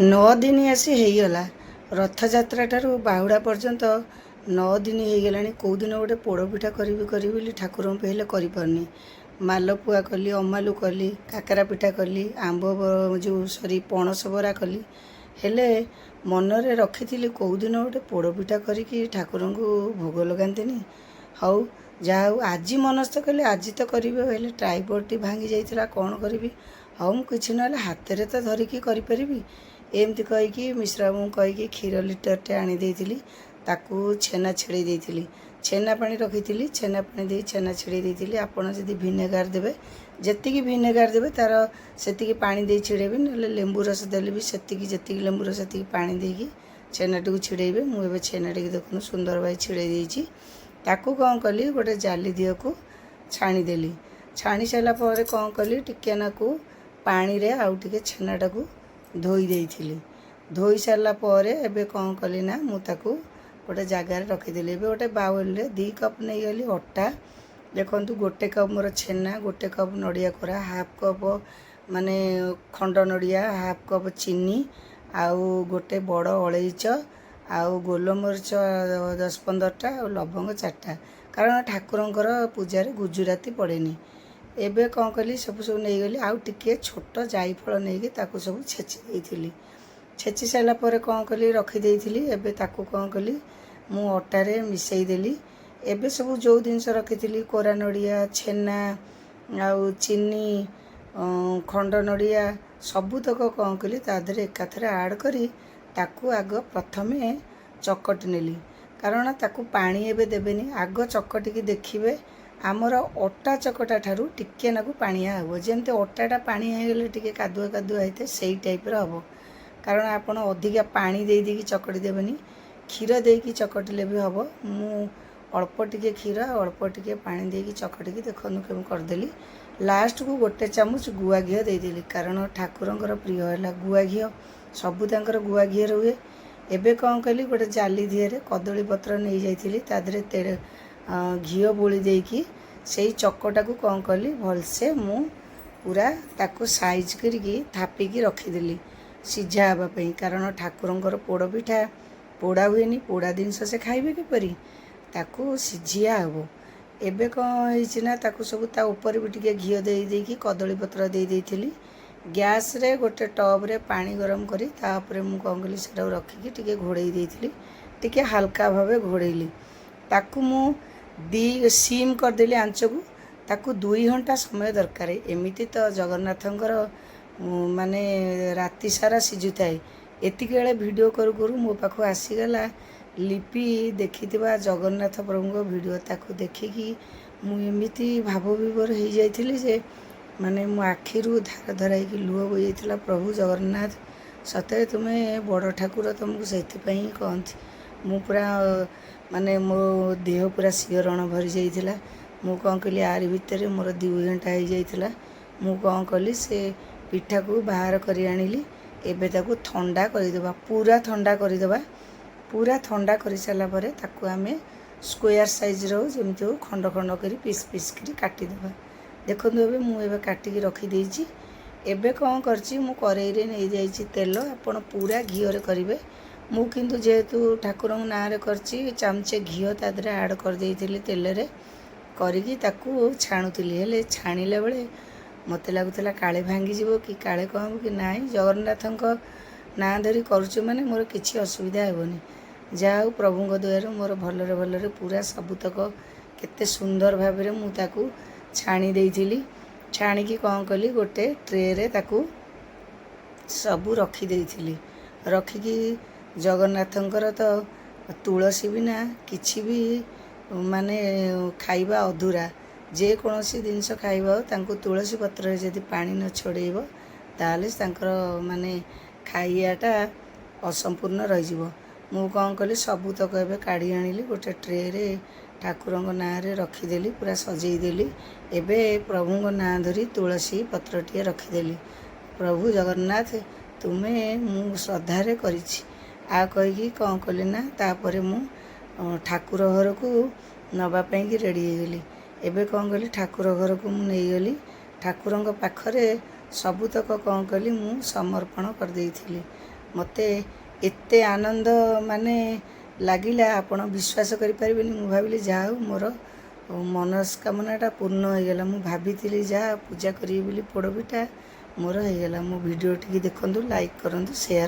नौ दिन आसी होगला रथजात्रा ठारू बाहुड़ा पर्यंत 9 दिन होगला कौ दिन गोटे पोड़पिठा करी ठाकुर पहले करपारनी मालपुआ कली अमालु कली काकरा पिठा कली आंब जो सरी पणस बरा कली हेले मनरे रखी कौ दिन गोटे पोड़पिठा करी ठाकुर को भोग लगाती हाउ जाऊ आज मनस्थ कली आज तो करेंगे हेले ट्राइपॉड टी भांगी जाइए कौन करी हाउ मुझे ना हाथ में तो धरिकी करी एमती कहीकि मिश्रा मु कहीकि क्षीर लिटरटे आनी देइथिली ताकू छेना छिड़े देइथिली छेना पानी रखी छेना पानी दे छेना छिड़े देइथिली आपण जदि भिनेगार देबे जेतिकी भिनेगार देबे तार सेतिकी पानी दे छिड़ेबे नले लेंबू रस देले भी सेतिकी जेतिकी लेंबू रस सेतिकी पानी देकी छेनाटी छिड़ेबे मु एबे छेनाटी देखुनु सुंदर भाई छिड़े देइछि ताकू कौन कली गोटे जाली दियो को छाणी देली छाणी सारा पर कौन कली टिके नाकू पानी रे आउ टिके छेनाटा को धोई देइथिली धोई सारा पर एबे कौन कली ना मु ताकू गोटे जगार रखीदेली एबे गोटे बाउल रे 2 कप नहीं गली अटा देखंतु गोटे कप मोर छेना गोटे कप नड़िया कोरा हाफ कप माने खंड नड़िया हाफ कप चीनी आउ गोटे बड़ अलैच आउ गोलमरीच 10-15टा और लवंग 4टा कारण ठाकुरंकर पूजार गुजराती पड़ेनी एबे कौन कली सब नहीं गली आउ टिके छोट जायफल नहीं ताकू सब छेची देइथिली छेची सारा पर कौन कली रखी देइथिली एबे ताकू कौन कली मु अटारे मिसई देली एबे सब जो जिनस रखी कोरा नड़िया छेना आउ चीनी खंड नड़िया सबुतक कौन कली तादरे एकाथरे आड करी ताकू आग प्रथमे चकटी नेली कारण ताकू पानी एबे देबेनी आग चकटिकी देखिबे आमर अटा चकटा ठारू टिके नाकू पानिया हम जमती अटाटा पानी होगले टिके कादुआ कादुआ होते से टाइप्र हम कारण आपड़ अधिका पानी दे देकी चकटी देवेनि क्षीर देकी चकटिले भी हम मु अल्प टिके क्षीर अल्प टिके पानी देकी चकटिकी देखनु केम करदेली लास्ट को गोटे चामच गुआ घी देदेली कारण ठाकुरंकर प्रिय है गुआ घी सबू तांकर गुआ घी हुए एबे कौन कली गोटे जाली दिहरे कदली पत्र नहीं जाइथिली तादरे तेरे घी बोली देकी से चकटा को कौन कली भलसे मु पूरा ताको साइज करिकी थापिकी रखीदेली सीझा हाँपाई कारण ठाकुरंकर पोड़ पिठा पोड़ा हुए पोड़ा जिनस से खाइबे किपरि ताको सीझिया हम एबे कौन होना ताको सब ता ऊपर भी टिके घी देकी कदली पत्र दे देइथिली गैस रे गोटे टब रे पानी गरम करी तापर मु कौन कली सेटा रखिकी टिके घोड़े देइथिली टिके हल्का भावे घोड़ेली ताकू मु दी सीम करदेली आंच को ताकू 2 घंटा समय दरकार एमिति तो जगन्नाथंकर माने राति सारा सिझुताए एतिक बेले वीडियो करू करू मो पाखु आसीगला लिपि देखी जगन्नाथ प्रभु वीडियो ताकू देखिकी मु एमिति भाव विभोर हो जाइथिली जे माने मो आखिरु धार धराई लुह बोई जाइथिला प्रभु जगन्नाथ सतरे तुम्हें बड़ ठाकुर तुमको से कहती मु पूरा माने मो देह पूरा शिहरण भरी जाइथिला मु कौन कली आरी भितर मोर 2 घंटा हो जाइथिला मु कौन कली से पिठा को बाहर करी आनिली एबे ताकू ठंडा करदेबा पूरा ठंडा कर सारा पर ताकू आमे स्क्वायर साइज रो जमती हो खंड खंड करी पीस पीस करी काटिदेबा देखो एबे मु एबे काटिकी रखी देइछि एबे कौन करछि मु करेई रे नै जाइछि तेल आपण पूरा घी रे करिवे मु किंतु जेहेतु ठाकुर ना करछि चामचे घी तादरे आड कर देइथिली तेल रे करिकी ताकू छाणुतिली हेले छाणिला बेले मते लागुतला काळे भांगी जीवो कि काळे कहबो कि नाई जगन्नाथंक ना धरी करूछु माने मोर किछि असुविधा हेबोनी जाऊ प्रभुଙ୍କ दयारु मोर भलरे भलरे पूरा सबुतक केते सुंदर भाबरे मु ताकू छाणी देइथिली छाणीकी कौन कली गोटे ट्रे रे ताकू सबू रखी देइथिली रखिकी जगन्नाथंकर तो तुलसी बिना किछि भी माने खाइबा अधूरा जे कोनोसी जिनस खाइबा तांको तुलसी पत्र जदि पानी न छोड़ेब ताले तांकर माने खाइयाटा असंपूर्ण रहिजिवो मु कौन कली सबुतक एबे काढ़ी आनिली गोटे ट्रे रे ठाकुरंक ना रे रखीदेली पूरा सजेई देली एबे प्रभुंक ना धरी तुलसी पत्रटिए रखीदेली प्रभु जगन्नाथ तुम्हें मु श्रद्धा रे करिछि आ कहीकि कौन कली ना तापर मु ठाकुर घर को नवापाई कि रेडी हो गली एबे कौन कली ठाकुर घर को मु नहीं गली ठाकुरंक पाखरे सबुतक कौन कली मु समर्पण कर देइथिली ମୋତେ ଏତେ ଆନନ୍ଦ ମାନେ ଲାଗିଲା ଆପଣ ବିଶ୍ୱାସ କରିପାରିବେନି। ମୁଁ ଭାବିଲି ଯାହା ହଉ ମୋର ମନସ୍କାମନାଟା ପୂର୍ଣ୍ଣ ହୋଇଗଲା। ମୁଁ ଭାବିଥିଲି ଯାହା ପୂଜା କରିବି ବୋଲି ପୋଡ଼ପିଠା ମୋର ହେଇଗଲା। ମୋ ଭିଡ଼ିଓଟିକି ଦେଖନ୍ତୁ, ଲାଇକ୍ କରନ୍ତୁ, ସେୟାର